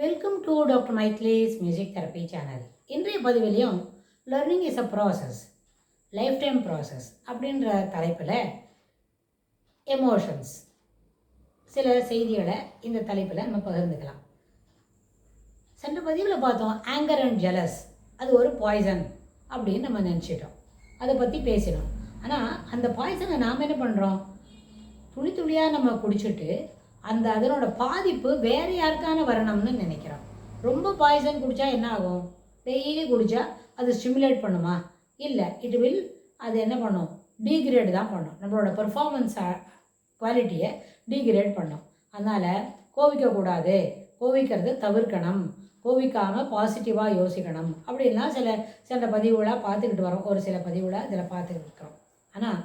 Welcome to doctor Maithili's music therapy channel. இன்றைய பதிவிலையும் learning is a process, life time process அப்படின்ற தலைப்பில் emotions சில செய்திகளை இந்த தலைப்பில் நம்ம பகிர்ந்துக்கலாம். சென்ற பதிவில் பார்த்தோம் ஆங்கர் அண்ட் ஜெலஸ் அது ஒரு பாய்சன் அப்படின்னு நம்ம நினச்சிட்டோம், அதை பற்றி பேசினோம். ஆனால் அந்த பாய்சனை நாம் என்ன பண்ணுறோம், துளி துளியாக நம்ம குடிச்சிட்டு அதனோட பாதிப்பு வேறு யாருக்கான வரணும்னு நினைக்கிறோம். ரொம்ப பாய்சன் குடித்தா என்ன ஆகும், டெய்லி குடித்தா அது ஸ்டிமுலேட் பண்ணுமா? இல்லை, அது என்ன பண்ணும், டீக்ரேட் தான் பண்ணும், நம்மளோட பெர்ஃபார்மன்ஸ் குவாலிட்டியை டீக்ரேட் பண்ணும். அதனால் கோவிக்கக்கூடாது, கோவிக்கிறது தவிர்க்கணும், கோவிக்காமல் பாசிட்டிவாக யோசிக்கணும் அப்படின்லாம் சில பதிவுகளாக பார்த்துக்கிட்டு வரோம். ஒரு சில பதிவுகளாக இதில் பார்த்துக்கிட்டு இருக்கிறோம். ஆனால்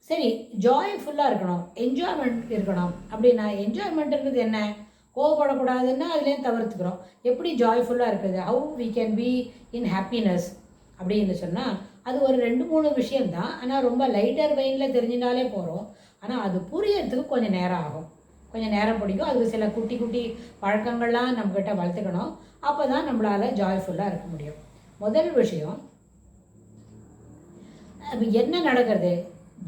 சரி, ஜாய்ஃபுல்லாக இருக்கணும், என்ஜாய்மெண்ட் இருக்கணும் அப்படின்னா என்ஜாய்மெண்ட்டுன்றது என்ன? கோவப்படக்கூடாதுன்னா அதுலேயும் தவிர்த்துக்கிறோம். எப்படி ஜாய்ஃபுல்லாக இருக்குது, how we can be in happiness அப்படின்னு சொன்னால் அது ஒரு 2-3 விஷயந்தான். ஆனால் ரொம்ப லைட்டர் வெயினில் தெரிஞ்சினாலே போகிறோம். ஆனால் அது புரியறதுக்கு கொஞ்சம் நேரம் ஆகும், கொஞ்சம் நேரம் பிடிக்கும். அதுக்கு சில குட்டி குட்டி பழக்கங்கள்லாம் நம்மக்கிட்ட வளர்த்துக்கணும். அப்போ தான் நம்மளால் ஜாய்ஃபுல்லாக இருக்க முடியும். முதல் விஷயம், என்ன நடக்கிறது,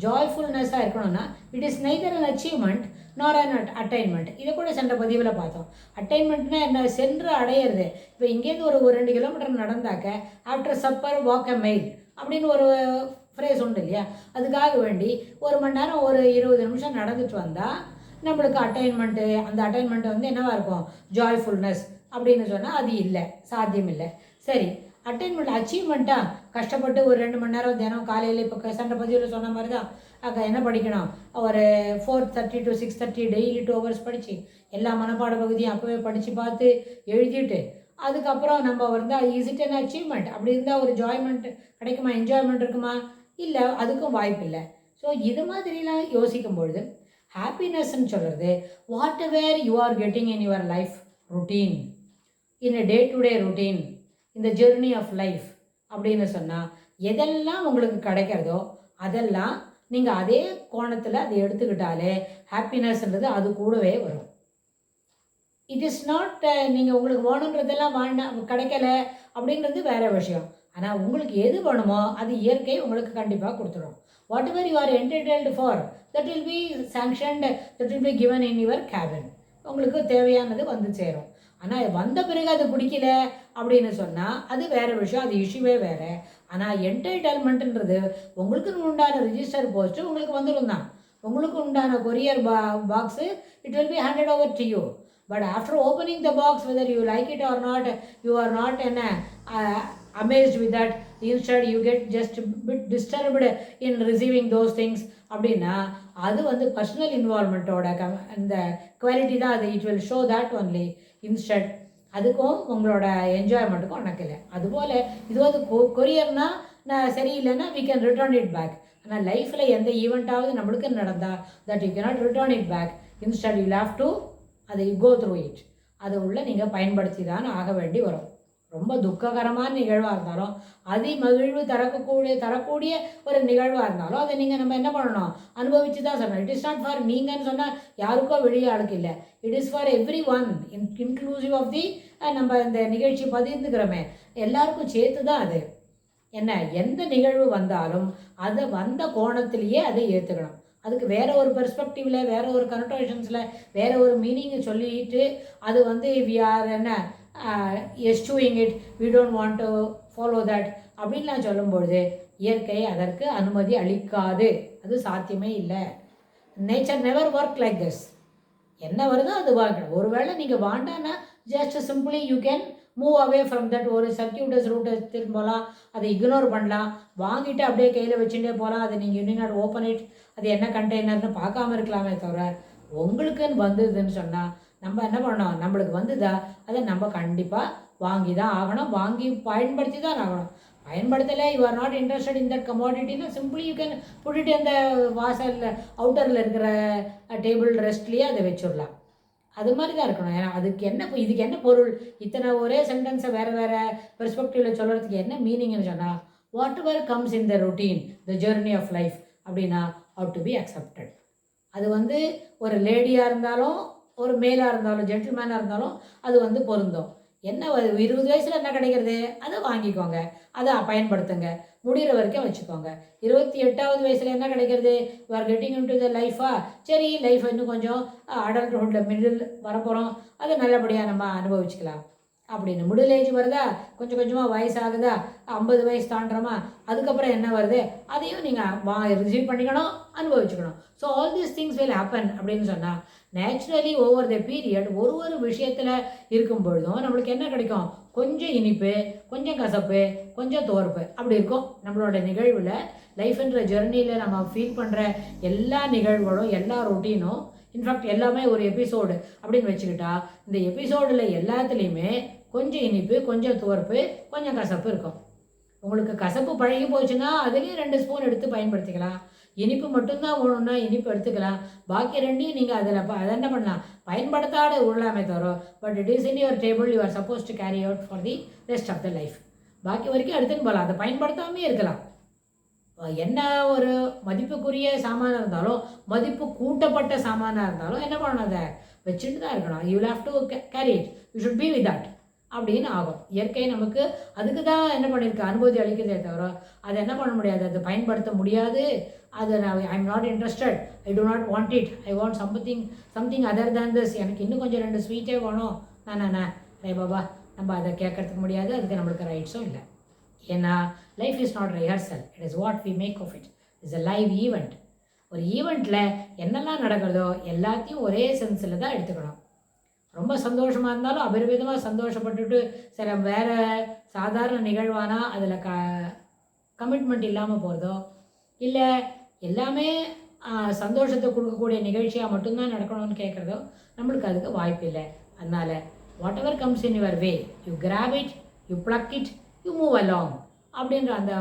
ஜாய்ஃபுல்னஸாக இருக்கணும்னா it is neither an achievement நார் அன் அட்டைன்மெண்ட். இதை கூட சென்ற பதிவில் பார்த்தோம். அட்டைன்மெண்ட்னா என்ன, சென்று அடையிறது. இப்போ இங்கேருந்து ஒரு 2 கிலோமீட்டர் நடந்தாக்க after supper walk a mile அப்படின்னு ஒரு ஃப்ரேஸ் உண்டு இல்லையா? அதுக்காக வேண்டி 1 மணி நேரம் ஒரு 20 நிமிஷம் நடந்துட்டு வந்தால் நம்மளுக்கு அட்டைன்மெண்ட்டு, அந்த அட்டைன்மெண்ட்டு வந்து என்னவாக இருக்கும், ஜாய்ஃபுல்னஸ் அப்படின்னு சொன்னால் அது இல்லை, சாத்தியம் இல்லை. சரி, அட்டைன்மெண்ட் அச்சீவ்மெண்ட்டாக கஷ்டப்பட்டு ஒரு 2 மணி நேரம் தினம் காலையில், இப்போ சென்ற பதிவில் சொன்ன மாதிரி தான் அக்கா என்ன படிக்கணும், ஒரு 4:30 to 6:30 டெய்லி 2 hours படித்து எல்லா மனப்பாட பகுதியும் அப்போவே படித்து பார்த்து எழுதிட்டு அதுக்கப்புறம் நம்ம இருந்தால் இஸ் இட் அன் அச்சீவ்மெண்ட்? அப்படி இருந்தால் ஒரு ஜாய்மெண்ட் கிடைக்குமா, என்ஜாய்மெண்ட் இருக்குமா? இல்லை, அதுக்கும் வாய்ப்பு இல்லை. ஸோ இது மாதிரிலாம் யோசிக்கும்பொழுது ஹாப்பினஸ்ன்னு சொல்கிறது what ever you are getting in your life routine, in a day to day routine, இந்த ஜெர்னி ஆஃப் லைஃப் அப்படின்னு சொன்னால் எதெல்லாம் உங்களுக்கு கிடைக்கிறதோ அதெல்லாம் நீங்கள் அதே கோணத்தில் அதை எடுத்துக்கிட்டாலே ஹாப்பினஸ்ன்றது அது கூடவே வரும். இட் இஸ் நாட் நீங்கள் உங்களுக்கு வேணுன்றதெல்லாம் கிடைக்கல அப்படின்றது வேறு விஷயம். ஆனால் உங்களுக்கு எது வேணுமோ அது இயற்கை உங்களுக்கு கண்டிப்பாக கொடுத்துடும். Whatever you are entitled for that will be sanctioned, that will be given in your cabin. உங்களுக்கு தேவையானது வந்து சேரும். ஆனால் வந்த பிறகு அது பிடிக்கல அப்படின்னு சொன்னால் அது வேறு விஷயம், அது இஷ்யூவே வேறு. ஆனால் என்டைட்டில்மெண்ட்டுன்றது உங்களுக்கு உண்டான ரிஜிஸ்டர் போஸ்ட்டு உங்களுக்கு வந்துடும் தான், உங்களுக்கு உண்டான courier box it will be handed over to you. But after opening the box whether you like it or not, you are not என்ன amazed with that, instead you get just bit disturbed in receiving those things அப்படின்னா அது வந்து personal இன்வால்மெண்ட்டோட அந்த quality தான் அது. It will show that only, instead அதுக்கும் உங்களோட என்ஜாய்மெண்ட்டுக்கும் கணக்கு இல்லை. அதுபோல் இது வந்து கொரியர்னால் நான் சரியில்லைன்னா we can return it back. ஆனால் லைஃப்பில் எந்த ஈவெண்ட்டாவது நம்மளுக்கு நடந்தால் that you cannot return it back, instead you have to அதை கோ த்ரூ இட். அது உள்ள நீங்கள் பயன்படுத்தி தான் ஆக வேண்டி வரும். ரொம்ப துக்ககரமான நிகழ்வாக இருந்தாலும், மகிழ்வு தரக்கூடிய ஒரு நிகழ்வாக இருந்தாலும் அதை நம்ம என்ன பண்ணணும், அனுபவித்து தான் சொல்லணும். இட் இஸ் நாட் ஃபார் நீங்கன்னு சொன்னால் யாருக்கோ வெளியே ஆளுக்கு இல்லை, it is for everyone, inclusive of the நம்ம இந்த நிகழ்ச்சி பதிர்ந்துக்கிறோமே எல்லாருக்கும் சேர்த்து தான் அது. எந்த நிகழ்வு வந்தாலும் அதை வந்த கோணத்திலேயே அதை ஏற்றுக்கணும். அதுக்கு வேறு ஒரு பெர்ஸ்பெக்டிவில், வேறு ஒரு கனோட்டேஷன்ஸில், வேறு ஒரு மீனிங்கை சொல்லிட்டு அது வந்து we are eschewing it, we don't want to follow that அப்படின்லாம் சொல்லும்பொழுது இயற்கை அதற்கு அனுமதி அளிக்காது, அது சாத்தியமே இல்லை. Nature never work like this. என்ன வருதோ அது வாங்கணும். ஒருவேளை நீங்கள் வாண்டான்னா just simply you can move away from that. ஒரு சர்க்கியூட்டஸ் ரூட் எடுத்துகிட்டு போகலாம், அதை இக்னோர் பண்ணலாம், வாங்கிட்டு அப்படியே கையில் வச்சுட்டே போகலாம். அதை நீங்கள் யூனிட் ஓப்பன் இட், அது என்ன கண்டெய்னர்னு பார்க்காம இருக்கலாமே தவிர உங்களுக்குன்னு வந்ததுன்னு சொன்னால் நம்ம என்ன பண்ணோம், நம்மளுக்கு வந்துதா அதை நம்ம கண்டிப்பாக வாங்கி தான் ஆகணும், வாங்கி பயன்படுத்தி தான் ஆகணும். பயன்படுத்தலை, you are not interested in that கமாடிட்டின்னா சிம்பிளி யூ கேன் புட்டிட்டு அந்த வாசலில் அவுட்டரில் இருக்கிற டேபிள் ரெஸ்ட்லேயே அதை வச்சுடலாம். அது மாதிரி தான் இருக்கணும். ஏன்னா இதுக்கு என்ன பொருள், இத்தனை ஒரே சென்டென்ஸை வேறு வேறு பெர்ஸ்பெக்டிவில் சொல்கிறதுக்கு என்ன மீனிங்னு சொன்னால் whatever comes in the routine, the journey of life அப்படின்னா ஹவ் டு பி அக்செப்டட். அது வந்து ஒரு லேடியாக இருந்தாலும் ஒரு மேலாக இருந்தாலும் ஜென்டில்மேனாக இருந்தாலும் அது வந்து பொருந்தும். என்ன 20 வயசில் என்ன கிடைக்கிறது அதை வாங்கிக்கோங்க, அதை பயன்படுத்துங்க, முடிகிற வரைக்கும் வச்சுக்கோங்க. 28வது வயசில் என்ன கிடைக்கிறது, you are getting into the லைஃபா, சரி லைஃப் இன்னும் கொஞ்சம் அடல்ட்ஹுட்டில் மிடில் வரப்போகிறோம், அதை நல்லபடியாக நம்ம அனுபவிச்சுக்கலாம் அப்படின்னு. மிடில் ஏஜ் வருதா, கொஞ்சம் கொஞ்சமாக வயசாகுதா, 50 வயசு தாண்டுறோமா, அதுக்கப்புறம் என்ன வருது அதையும் நீங்கள் ரிசீவ் பண்ணிக்கணும், அனுபவிச்சுக்கணும். So all these things will happen அப்படின்னு சொன்னால் நேச்சுரலி ஓவர் த பீரியட் ஒரு விஷயத்தில் இருக்கும் பொழுதும் நம்மளுக்கு என்ன கிடைக்கும், கொஞ்சம் இனிப்பு, கொஞ்சம் கசப்பு, கொஞ்சம் துவர்ப்பு அப்படி இருக்கும். நம்மளோட நிகழ்வில் லைஃப்ன்ற ஜெர்னியில் நம்ம ஃபீல் பண்ணுற எல்லா நிகழ்வுகளும் எல்லா ரொட்டீனும் இன்ஃபேக்ட் எல்லாமே ஒரு எபிசோடு அப்படின்னு வச்சுக்கிட்டா இந்த எபிசோடில் எல்லாத்துலேயுமே கொஞ்சம் இனிப்பு, கொஞ்சம் துவர்ப்பு, கொஞ்சம் கசப்பு இருக்கும். உங்களுக்கு கசப்பு பழகி போச்சுன்னா அதுலேயும் 2 ஸ்பூன் எடுத்து பயன்படுத்திக்கலாம். இனிப்பு மட்டும்தான் வேணும்னா இனிப்பு எடுத்துக்கலாம். பாக்கி 2ஐயும் நீங்கள் அதை என்ன பண்ணலாம், பயன்படுத்தாத விடலாமே தவிர. But it is in your table, you are suppose to carry out for the rest of the life. பாக்கி வரைக்கும் எடுத்துன்னு போகலாம், அதை பயன்படுத்தாமே இருக்கலாம். என்ன ஒரு மதிப்புக்குரிய சாமானாக இருந்தாலும், மதிப்பு கூட்டப்பட்ட சாமானாக இருந்தாலும் என்ன பண்ணணும், அதை வச்சுட்டு தான் இருக்கணும். You will have to carry it, you should be with that அப்படின்னு ஆகும். இயற்கை நமக்கு அதுக்கு தான் என்ன பண்ணியிருக்கு, அனுபூதி அளிக்கிறதே தவிர அதை என்ன பண்ண முடியாது, அதை பயன்படுத்த முடியாது. அதை நான் I am not interested, I do not want it, I want something other than this, எனக்கு இன்னும் கொஞ்சம் 2 ஸ்வீட்டே வேணும், நான் ரே பாபா நம்ம அதை கேட்கறதுக்கு முடியாது, அதுக்கு நம்மளுக்கு ரைட்ஸும் இல்லை. ஏன்னா life is not rehearsal, it is what we make of it. It's a live event. ஒரு ஈவெண்ட்டில் என்னெல்லாம் நடக்கிறதோ எல்லாத்தையும் ஒரே சென்ஸில் தான் எடுத்துக்கணும். ரொம்ப சந்தோஷமாக இருந்தாலும் அபரிவிதமாக சந்தோஷப்பட்டுட்டு சில வேறு சாதாரண நிகழ்வானா அதில் கமிட்மெண்ட் இல்லாமல் போகிறதோ, இல்லை எல்லாமே சந்தோஷத்தை கொடுக்கக்கூடிய நிகழ்ச்சியாக மட்டும்தான் நடக்கணும்னு கேட்குறதோ நம்மளுக்கு அதுக்கு வாய்ப்பு இல்லை. அதனால் whatever comes in your way, you grab it, you pluck it, you move along அப்படின்ற அந்த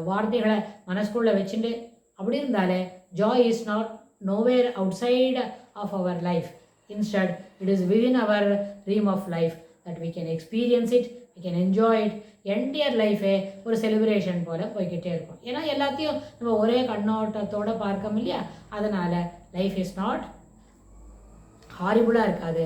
வார்த்தைகளை மனசுக்குள்ளே வச்சுட்டு அப்படி இருந்தாலே joy is not nowhere outside of our life. Instead, it is within our realm of life that we can experience it, we can enjoy it. Entire லைஃபே ஒரு celebration போல் போய்கிட்டே இருக்கும். ஏன்னா எல்லாத்தையும் நம்ம ஒரே கண்ணோட்டத்தோடு பார்க்கணும் இல்லையா. அதனால் லைஃப் இஸ் நாட் ஹாரிபுளாக இருக்காது,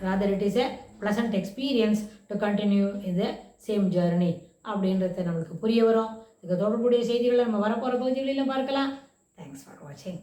rather it is a pleasant experience to continue in the same journey அப்படின்றது நம்மளுக்கு புரிய வரும். இதுக்கு தொடர்புடைய செய்திகளை நம்ம வரப்போகிற பகுதிகளிலும் பார்க்கலாம். தேங்க்ஸ் ஃபார் வாட்சிங்.